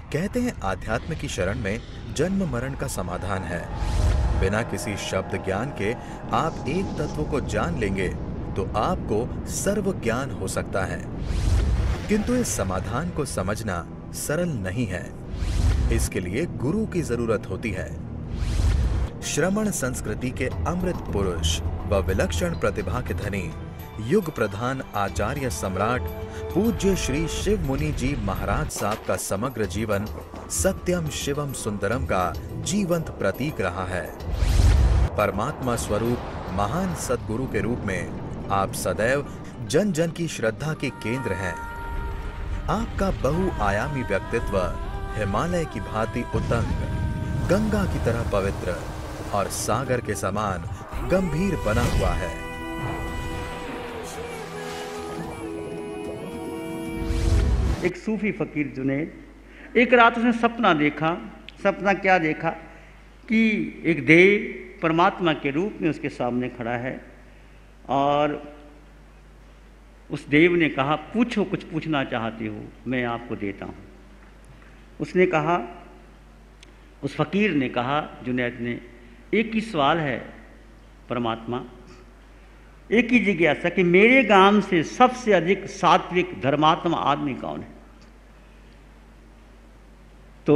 कहते हैं आध्यात्म की शरण में जन्म मरण का समाधान है। बिना किसी शब्द ज्ञान के आप एक तत्व को जान लेंगे तो आपको सर्व ज्ञान हो सकता है। किंतु इस समाधान को समझना सरल नहीं है। इसके लिए गुरु की जरूरत होती है। श्रमण संस्कृति के अमृत पुरुष व विलक्षण प्रतिभा के धनी युग प्रधान आचार्य सम्राट पूज्य श्री शिव मुनि जी महाराज साहब का समग्र जीवन सत्यम शिवम सुंदरम का जीवंत प्रतीक रहा है। परमात्मा स्वरूप महान सद्गुरु के रूप में आप सदैव जन जन की श्रद्धा के केंद्र हैं। आपका बहुआयामी व्यक्तित्व हिमालय की भांति उतंग, गंगा की तरह पवित्र और सागर के समान गंभीर बना हुआ है। एक सूफी फकीर जुनैद, एक रात उसने सपना देखा। सपना क्या देखा कि एक देव परमात्मा के रूप में उसके सामने खड़ा है और उस देव ने कहा, पूछो, कुछ पूछना चाहते हो मैं आपको देता हूँ। उसने कहा, उस फकीर ने कहा जुनैद ने, एक ही सवाल है परमात्मा, एक ही जिज्ञासा कि मेरे गांव से सबसे अधिक सात्विक धर्मात्मा आदमी कौन है? तो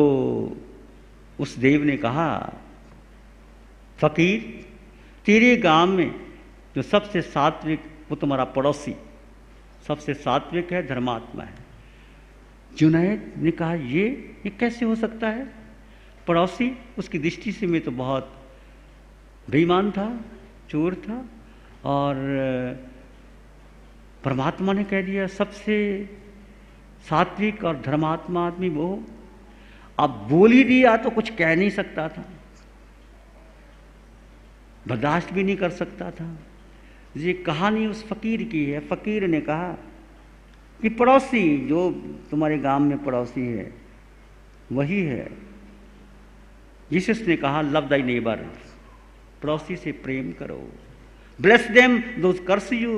उस देव ने कहा, फकीर, तेरे गांव में जो सबसे सात्विक वो तुम्हारा पड़ोसी सबसे सात्विक है, धर्मात्मा है। जुनैद ने कहा, ये कैसे हो सकता है? पड़ोसी उसकी दृष्टि से मैं तो बहुत बेईमान था, चोर था, और परमात्मा ने कह दिया सबसे सात्विक और धर्मात्मा आदमी वो। अब बोल ही दिया तो कुछ कह नहीं सकता था, बर्दाश्त भी नहीं कर सकता था। ये कहानी उस फकीर की है। फकीर ने कहा कि पड़ोसी जो तुम्हारे गांव में पड़ोसी है वही है। यीशु ने कहा, लव दाई नेबर, पड़ोसी से प्रेम करो। Bless them those curse you,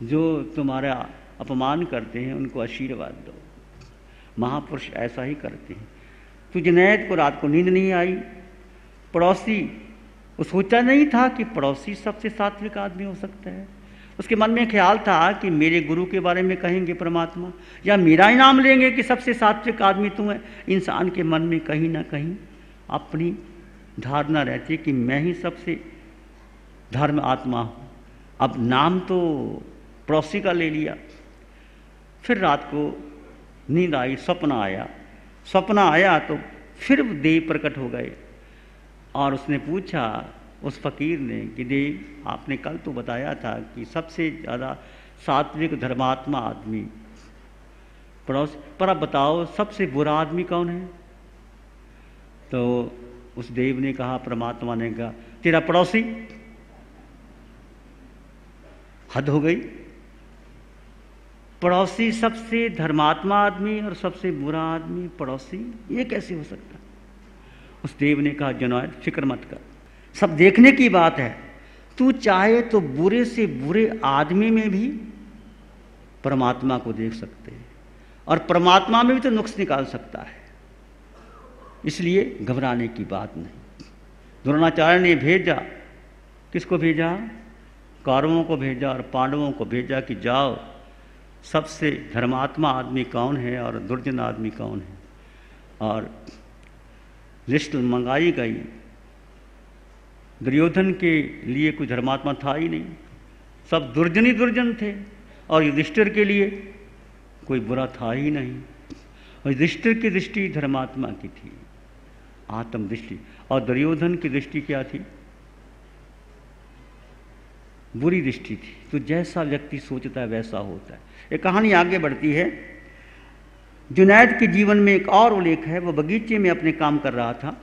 जो तुम्हारा अपमान करते हैं उनको आशीर्वाद दो। महापुरुष ऐसा ही करते हैं। तो जुनैद को रात को नींद नहीं आई। पड़ोसी, वो सोचा नहीं था कि पड़ोसी सबसे सात्विक आदमी हो सकता है। उसके मन में ख्याल था कि मेरे गुरु के बारे में कहेंगे परमात्मा, या मेरा ही नाम लेंगे कि सबसे सात्विक आदमी तू है। इंसान के मन में कहीं ना कहीं अपनी धारणा रहती कि मैं ही सबसे धर्म आत्मा हूँ। अब नाम तो पड़ोसी का ले लिया। फिर रात को नींद आई, सपना आया। सपना आया तो फिर देव प्रकट हो गए और उसने पूछा उस फकीर ने कि देव, आपने कल तो बताया था कि सबसे ज़्यादा सात्विक धर्मात्मा आदमी पड़ोस, पर अब बताओ सबसे बुरा आदमी कौन है? तो उस देव ने कहा, परमात्मा ने कहा, तेरा पड़ोसी। हद हो गई। पड़ोसी सबसे धर्मात्मा आदमी और सबसे बुरा आदमी पड़ोसी, ये कैसे हो सकता? उस देव ने कहा, जुनैद फिक्र मत कर, सब देखने की बात है। तू चाहे तो बुरे से बुरे आदमी में भी परमात्मा को देख सकते हैं और परमात्मा में भी तो नुक्स निकाल सकता है। इसलिए घबराने की बात नहीं। द्रोणाचार्य ने भेजा, किसको भेजा? कौरवों को भेजा और पांडवों को भेजा कि जाओ, सबसे धर्मात्मा आदमी कौन है और दुर्जन आदमी कौन है। और लिस्ट मंगाई गई। दुर्योधन के लिए कोई धर्मात्मा था ही नहीं, सब दुर्जन ही दुर्जन थे। और युधिष्ठिर के लिए कोई बुरा था ही नहीं। और युधिष्ठिर की दृष्टि धर्मात्मा की थी, आत्म दृष्टि। और दुर्योधन की दृष्टि क्या थी? बुरी दृष्टि थी। तो जैसा व्यक्ति सोचता है वैसा होता है। एक कहानी आगे बढ़ती है। जुनैद के जीवन में एक और उल्लेख है। वो बगीचे में अपने काम कर रहा था।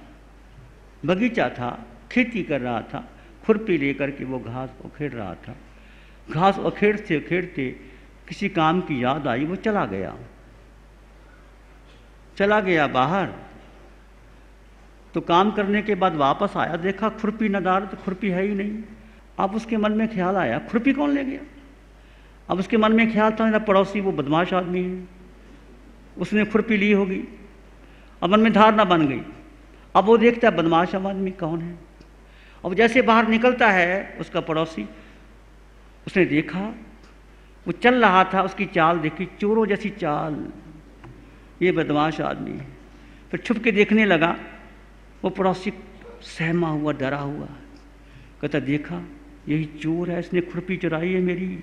बगीचा था, खेती कर रहा था। खुरपी लेकर के वो घास उखेड़ रहा था। घास उखेड़ते उखेड़ते किसी काम की याद आई, वो चला गया बाहर। तो काम करने के बाद वापस आया, देखा खुरपी नदार, तो खुरपी है ही नहीं। अब उसके मन में ख्याल आया, खुरपी कौन ले गया? अब उसके मन में ख्याल था, मेरा पड़ोसी वो बदमाश आदमी है, उसने खुरपी ली होगी, अब मन में धारणा बन गई। अब वो देखता है बदमाश आदमी कौन है। अब जैसे बाहर निकलता है उसका पड़ोसी, उसने देखा वो चल रहा था, उसकी चाल देखी, चोरों जैसी चाल, ये बदमाश आदमी है। फिर छुप के देखने लगा, वो पड़ोसी सहमा हुआ, डरा हुआ, कहता देखा यही चोर है, इसने खुरपी चुराई है मेरी।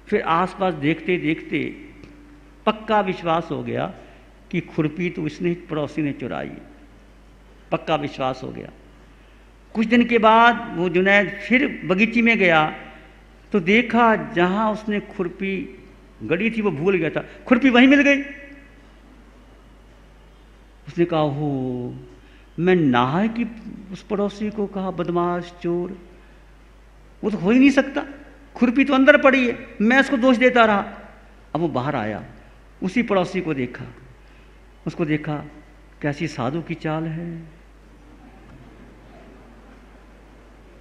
फिर आसपास देखते देखते पक्का विश्वास हो गया कि खुरपी तो इसने पड़ोसी ने चुराई, पक्का विश्वास हो गया। कुछ दिन के बाद वो जुनैद फिर बगीचे में गया तो देखा जहां उसने खुरपी गड़ी थी वो भूल गया था, खुरपी वहीं मिल गई। उसने कहा हो, मैं नहा कि उस पड़ोसी को कहा बदमाश चोर, वो तो हो ही नहीं सकता, खुरपी तो अंदर पड़ी है, मैं उसको दोष देता रहा। अब वो बाहर आया, उसी पड़ोसी को देखा, उसको देखा कैसी साधु की चाल है।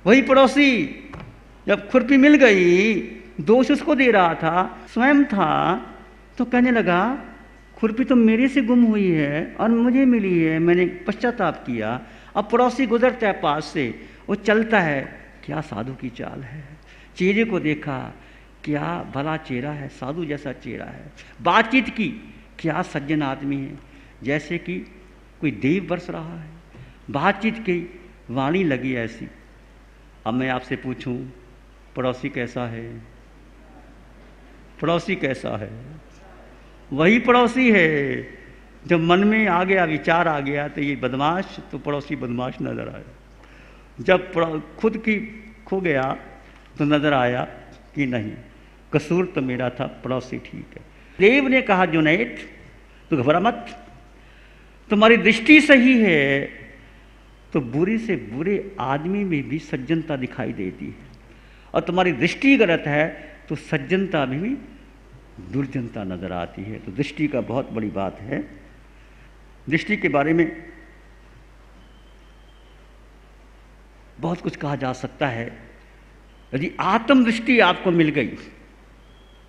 वही पड़ोसी जब खुरपी मिल गई, दोष उसको दे रहा था, स्वयं था, तो कहने लगा खुरपी तो मेरे से गुम हुई है और मुझे मिली है, मैंने पश्चाताप किया। अब पड़ोसी गुजरता है पास से, वो चलता है, क्या साधु की चाल है। चेहरे को देखा, क्या भला चेहरा है, साधु जैसा चेहरा है। बातचीत की, क्या सज्जन आदमी है, जैसे कि कोई देव बरस रहा है। बातचीत की, वाणी लगी ऐसी। अब मैं आपसे पूछूं, पड़ोसी कैसा है? पड़ोसी कैसा है? वही पड़ोसी है। जब मन में आ गया, विचार आ गया, तो ये बदमाश, तो पड़ोसी बदमाश नजर आया। जब खुद की खो गया तो नजर आया कि नहीं, कसूर तो मेरा था, पड़ोसी ठीक है। देव ने कहा जुनैद तो घबरा मत, तुम्हारी दृष्टि सही है तो बुरे से बुरे आदमी में भी सज्जनता दिखाई देती है, और तुम्हारी दृष्टि गलत है तो सज्जनता में भी दुर्जनता नजर आती है। तो दृष्टि का बहुत बड़ी बात है। दृष्टि के बारे में बहुत कुछ कहा जा सकता है। यदि आत्म दृष्टि आपको मिल गई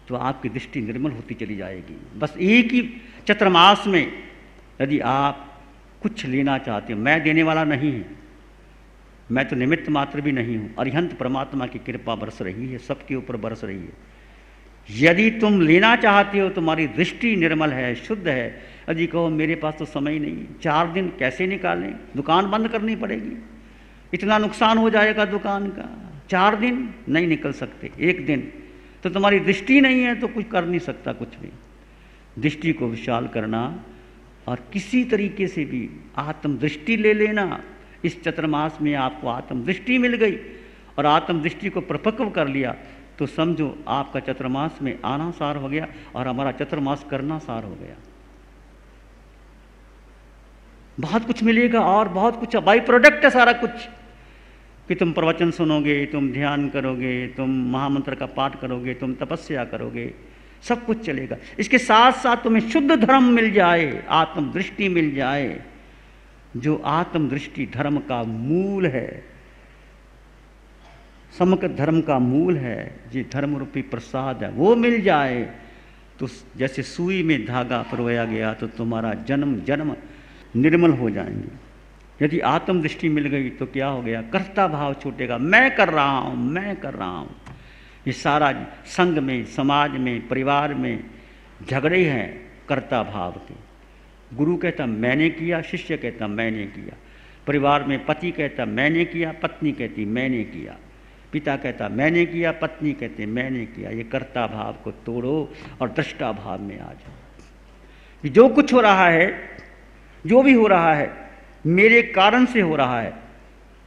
तो आपकी दृष्टि निर्मल होती चली जाएगी। बस एक ही चतुर्मास में यदि आप कुछ लेना चाहते हो, मैं देने वाला नहीं हूँ, मैं तो निमित्त मात्र भी नहीं हूँ, अरिहंत परमात्मा की कृपा बरस रही है, सबके ऊपर बरस रही है। यदि तुम लेना चाहते हो, तुम्हारी दृष्टि निर्मल है, शुद्ध है, यदि कहो मेरे पास तो समय ही नहीं, 4 दिन कैसे निकालें, दुकान बंद करनी पड़ेगी, इतना नुकसान हो जाएगा दुकान का, 4 दिन नहीं निकल सकते, 1 दिन, तो तुम्हारी दृष्टि नहीं है तो कुछ कर नहीं सकता कुछ भी। दृष्टि को विशाल करना और किसी तरीके से भी आत्म दृष्टि ले लेना। इस चतुर्मास में आपको आत्म दृष्टि मिल गई और आत्म दृष्टि को परिपक्व कर लिया तो समझो आपका चतुर्मास में आना सार हो गया और हमारा चतुर्मास करना सार हो गया। बहुत कुछ मिलेगा और बहुत कुछ बाई प्रोडक्ट है सारा कुछ, कि तुम प्रवचन सुनोगे, तुम ध्यान करोगे, तुम महामंत्र का पाठ करोगे, तुम तपस्या करोगे, सब कुछ चलेगा। इसके साथ साथ तुम्हें शुद्ध धर्म मिल जाए, आत्म दृष्टि मिल जाए, जो आत्म दृष्टि धर्म का मूल है, समग्र धर्म का मूल है, जो धर्म रूपी प्रसाद है, वो मिल जाए तो जैसे सुई में धागा पिरोया गया तो तुम्हारा जन्म जन्म निर्मल हो जाएंगे। यदि आत्म दृष्टि मिल गई तो क्या हो गया, कर्ता भाव छूटेगा, मैं कर रहा हूँ, मैं कर रहा हूँ। ये सारा संघ में, समाज में, परिवार में झगड़े हैं कर्ता भाव के। गुरु कहता मैंने किया, शिष्य कहता मैंने किया, परिवार में पति कहता मैंने किया, पत्नी कहती मैंने किया, पिता कहता मैंने किया, पत्नी कहते मैंने किया। ये कर्ता भाव को तोड़ो और दृष्टा भाव में आ जाओ। जो कुछ हो रहा है, जो भी हो रहा है, मेरे कारण से हो रहा है।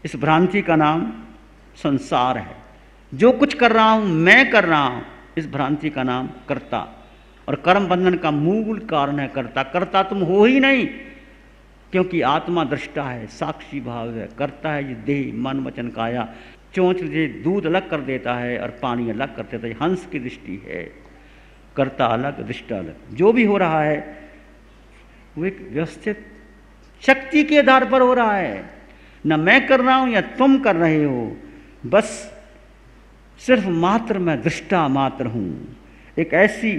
इस भ्रांति का नाम संसार है। जो कुछ कर रहा हूं मैं कर रहा हूं, इस भ्रांति का नाम कर्ता। और कर्म बंधन का मूल कारण है कर्ता। कर्ता तुम हो ही नहीं, क्योंकि आत्मा दृष्टा है, साक्षी भाव है। कर्ता है ये देह मन वचन काया। चोंच से दूध अलग कर देता है और पानी अलग कर देता है, हंस की दृष्टि है। कर्ता अलग, दृष्टा अलग। जो भी हो रहा है वो एक व्यवस्थित शक्ति के आधार पर हो रहा है। न मैं कर रहा हूं या तुम कर रहे हो, बस सिर्फ मात्र मैं दृष्टा मात्र हूं। एक ऐसी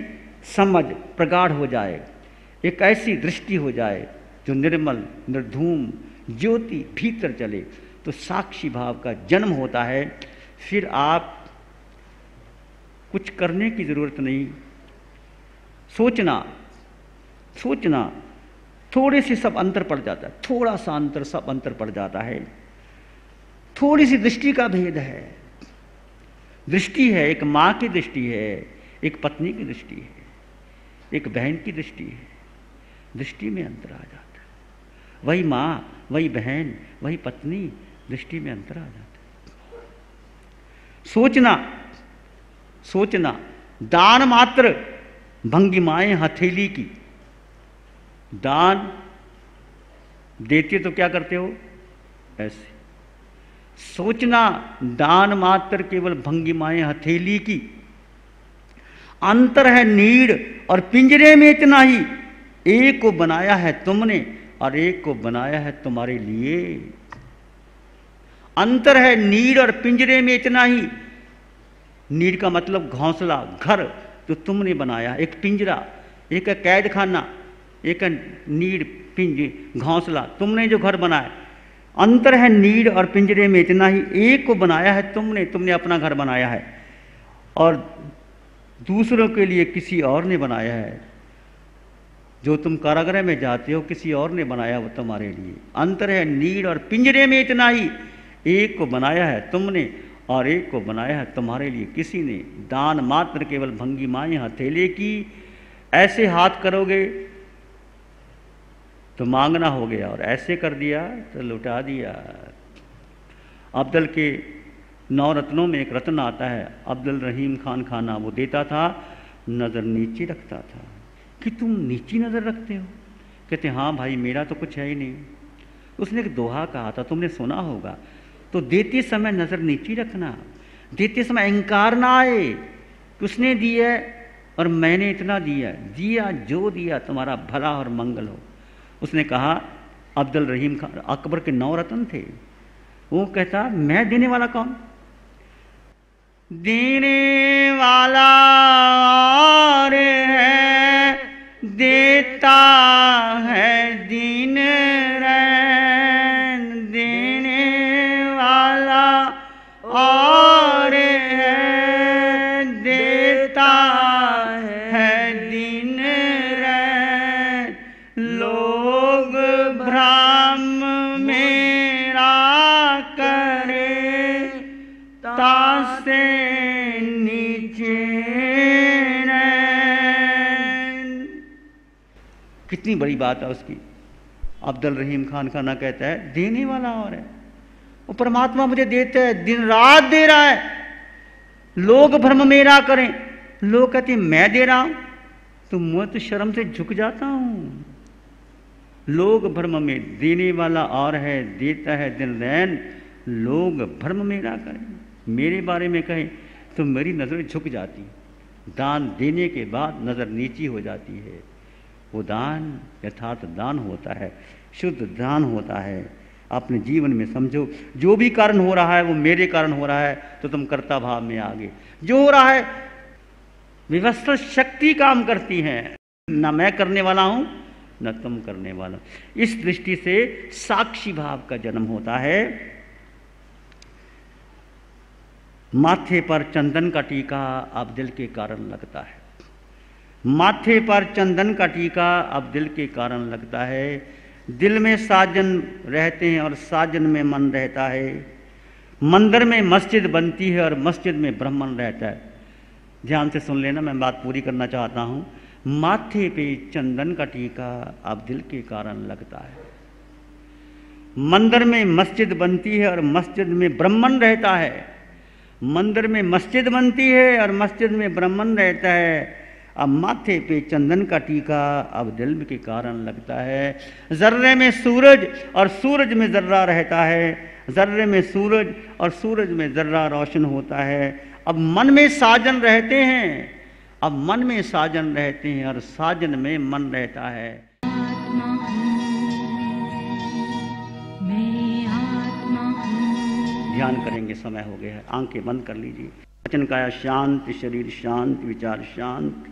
समझ प्रगाढ़ हो जाए एक ऐसी दृष्टि हो जाए जो निर्मल निर्धूम ज्योति भीतर चले, तो साक्षी भाव का जन्म होता है। फिर आप कुछ करने की जरूरत नहीं, सोचना थोड़े से सब अंतर पड़ जाता है, थोड़ा सा अंतर सब अंतर पड़ जाता है। थोड़ी सी दृष्टि का भेद है। दृष्टि है, एक माँ की दृष्टि है, एक पत्नी की दृष्टि है, एक बहन की दृष्टि है। दृष्टि में अंतर आ जाता है। वही माँ, वही बहन, वही पत्नी, दृष्टि में अंतर आ जाता है। सोचना दान मात्र भंगिमाएं हथेली की। दान देते तो क्या करते हो? ऐसे। सोचना दान मात्र केवल भंगिमाएं हथेली की। अंतर है नीड़ और पिंजरे में इतना ही, एक को बनाया है तुमने और एक को बनाया है तुम्हारे लिए। अंतर है नीड़ और पिंजरे में इतना ही। नीड़ का मतलब घोंसला, घर जो तुमने बनाया, एक पिंजरा, एक है कैद खाना, एक है नीड़ पिंज घोंसला, तुमने जो घर बनाया। अंतर है नीड़ और पिंजरे में इतना ही, एक को बनाया है तुमने अपना घर बनाया है और दूसरों के लिए किसी और ने बनाया है। जो तुम कारागृह में जाते हो किसी और ने बनाया वो तुम्हारे लिए। अंतर है नीड़ और पिंजरे में इतना ही, एक को बनाया है तुमने और एक को बनाया है तुम्हारे लिए किसी ने। दान मात्र केवल भंगिमाएं हथेली की। ऐसे हाथ करोगे तो मांगना हो गया और ऐसे कर दिया तो लुटा दिया। अब्दुल के 9 रत्नों में एक रत्न आता है, अब्दुल रहीम खान खाना। वो देता था, नज़र नीचे रखता था। कि तुम नीची नज़र रखते हो? कहते हाँ भाई, मेरा तो कुछ है ही नहीं। उसने एक दोहा कहा था, तुमने सुना होगा। तो देते समय नज़र नीची रखना, देते समय अहंकार ना आए कि उसने दिया और मैंने इतना दिया जो दिया तुम्हारा भला और मंगल हो। उसने कहा, अब्दुल रहीम खान अकबर के 9 रत्न थे। वो कहता, मैं देने वाला कौन? देने वाला और है, देता है दिन रैन। देने वाला और है, देता है दिन रैन। लोग भ्रम मेरा करे, तासे नीचे नैन। कितनी बड़ी बात है उसकी। अब्दुल रहीम खान खाना कहता है, देने वाला और है, वो परमात्मा मुझे देता है, दिन रात दे रहा है। लोग भ्रम मेरा करें, लोग कहते हैं मैं दे रहा हूं, तो मैं तो शर्म से झुक जाता हूं। लोग भ्रम में, देने वाला और है, देता है दिन रैन। लोग भ्रम मेरा करें, मेरे बारे में कहें तो मेरी नज़र झुक जाती। दान देने के बाद नज़र नीची हो जाती है। वो दान यथार्थ दान होता है, शुद्ध दान होता है। अपने जीवन में समझो, जो भी कारण हो रहा है वो मेरे कारण हो रहा है, तो तुम कर्ता भाव में आगे। जो हो रहा है व्यवस्थित शक्ति काम करती है, ना मैं करने वाला हूं न तुम करने वाला। इस दृष्टि से साक्षी भाव का जन्म होता है। माथे पर चंदन का टीका अब दिल के कारण लगता है। माथे पर चंदन का टीका अब दिल के कारण लगता है। दिल में साजन रहते हैं और साजन में मन रहता है। मंदिर में मस्जिद बनती है और मस्जिद में ब्राह्मण रहता है। ध्यान से सुन लेना, मैं बात पूरी करना चाहता हूँ। माथे पे चंदन का टीका अब दिल के कारण लगता है। मंदिर में मस्जिद बनती है और मस्जिद में ब्राह्मण रहता है। मंदिर में मस्जिद बनती है और मस्जिद में ब्राह्मण रहता है। अब माथे पे चंदन का टीका अब दिल के कारण लगता है। जर्रे में सूरज और सूरज में जर्रा रहता है। जर्रे में सूरज और सूरज में जर्रा रोशन होता है। अब मन में साजन रहते हैं, अब मन में साजन रहते हैं और साजन में मन रहता है। ध्यान करेंगे, समय हो गया है, आंखें बंद कर लीजिए। वचन काया शांत, शरीर शांत, विचार शांत।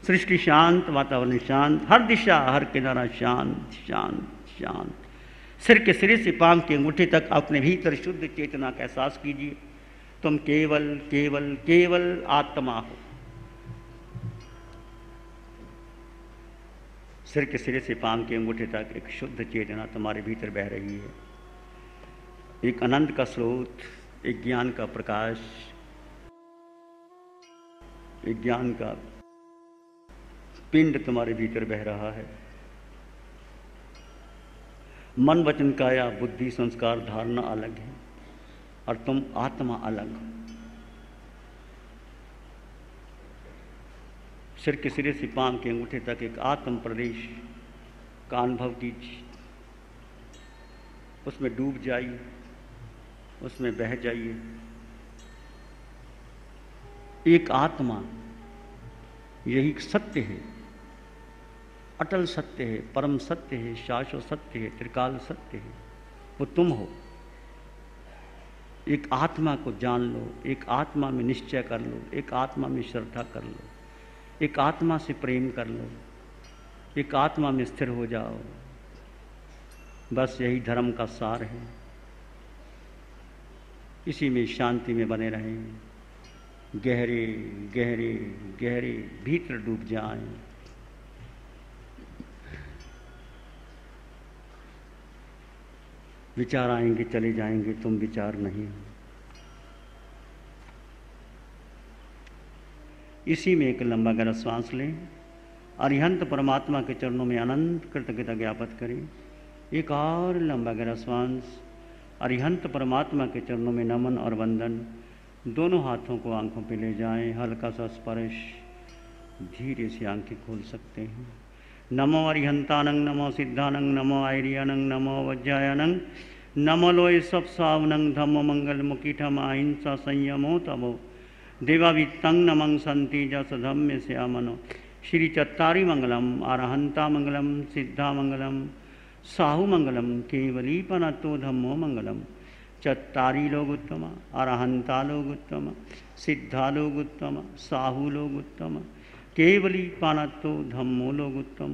सृष्टि शांत, वातावरण शांत, हर दिशा हर किनारा शांत शांत शांत। सिर के सिरे से पांव के अंगूठे तक अपने भीतर शुद्ध चेतना का एहसास कीजिए। तुम केवल केवल केवल आत्मा हो। सिर के सिरे से पांव के अंगूठे तक एक शुद्ध चेतना तुम्हारे भीतर बह रही है। एक आनंद का स्रोत, एक ज्ञान का प्रकाश, एक ज्ञान का पिंड तुम्हारे भीतर बह रहा है। मन वचन काया बुद्धि संस्कार धारणा अलग है और तुम आत्मा अलग हो। सिर के सिरे से पांव के अंगूठे तक एक आत्म प्रदेश का अनुभव कीजिए। उसमें डूब जाइए, उसमें बह जाइए। एक आत्मा, यही सत्य है, अटल सत्य है, परम सत्य है, शाश्वत सत्य है, त्रिकाल सत्य है। वो तुम हो। एक आत्मा को जान लो, एक आत्मा में निश्चय कर लो, एक आत्मा में श्रद्धा कर लो, एक आत्मा से प्रेम कर लो, एक आत्मा में स्थिर हो जाओ। बस यही धर्म का सार है। इसी में शांति में बने रहें, गहरे गहरे गहरे भीतर डूब जाएं। विचार आएंगे चले जाएंगे, तुम विचार नहीं हो। इसी में एक लंबा गहरा श्वास लें। अरिहंत परमात्मा के चरणों में अनंत कृतज्ञता ज्ञापित करें। एक और लंबा गहरा श्वास। अरिहंत परमात्मा के चरणों में नमन और वंदन। दोनों हाथों को आंखों पे ले जाएं, हल्का सा स्पर्श। धीरे से आंखें खोल सकते हैं। नमो अरिहंतानंग, नमो सिद्धानंग, नमो आयरियानंग, नमो वज्रायानंग, नमो लोय सब सावनंग, धम्मो मंगल मुकीठम अहिंसा संयमो तमो देवावित्तं नमं संति जस धम्य श्यामनो। श्री चत्तारी मंगलम, अरहंता मंगलम, सिद्धा मंगलम, साहु मंगलम, केवली पनतो धम्मो मंगलम। चत्तारी लोग उत्तम, अरहंता लोग उत्तम, सिद्धा लोग उत्तम, साहु लोग उत्तम, केवली पानतो धम्मो लोग उत्तम।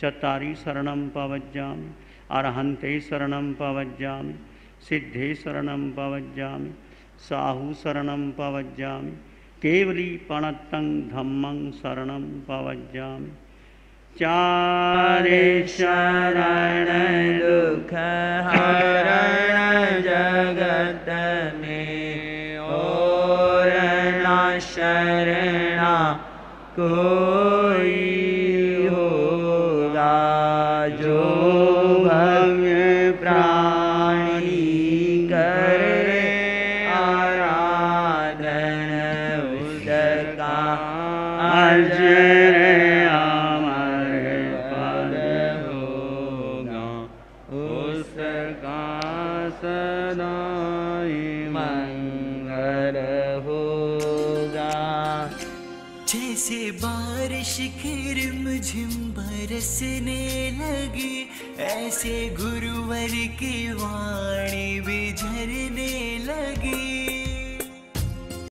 चत्तारी शरणं पवज्जामि, अरहंते शरणं पवज्जामि, सिद्धे शरणं पवज्जामि, साहु शरणं पवज्जामि, केवली पणत्तं धम्मं शरणं पवज्जामि। चारे शरण दुख हरण जगत में, और न शरणा कोई होगा। जो भव्य प्राणी करे आराधन, उसका अजर अमर पद होगा। उसका सदा मंगल होगा। जैसे बारिश की रिमझिम बरसने लगी, ऐसे गुरुवर की वाणी भी झरने लगी।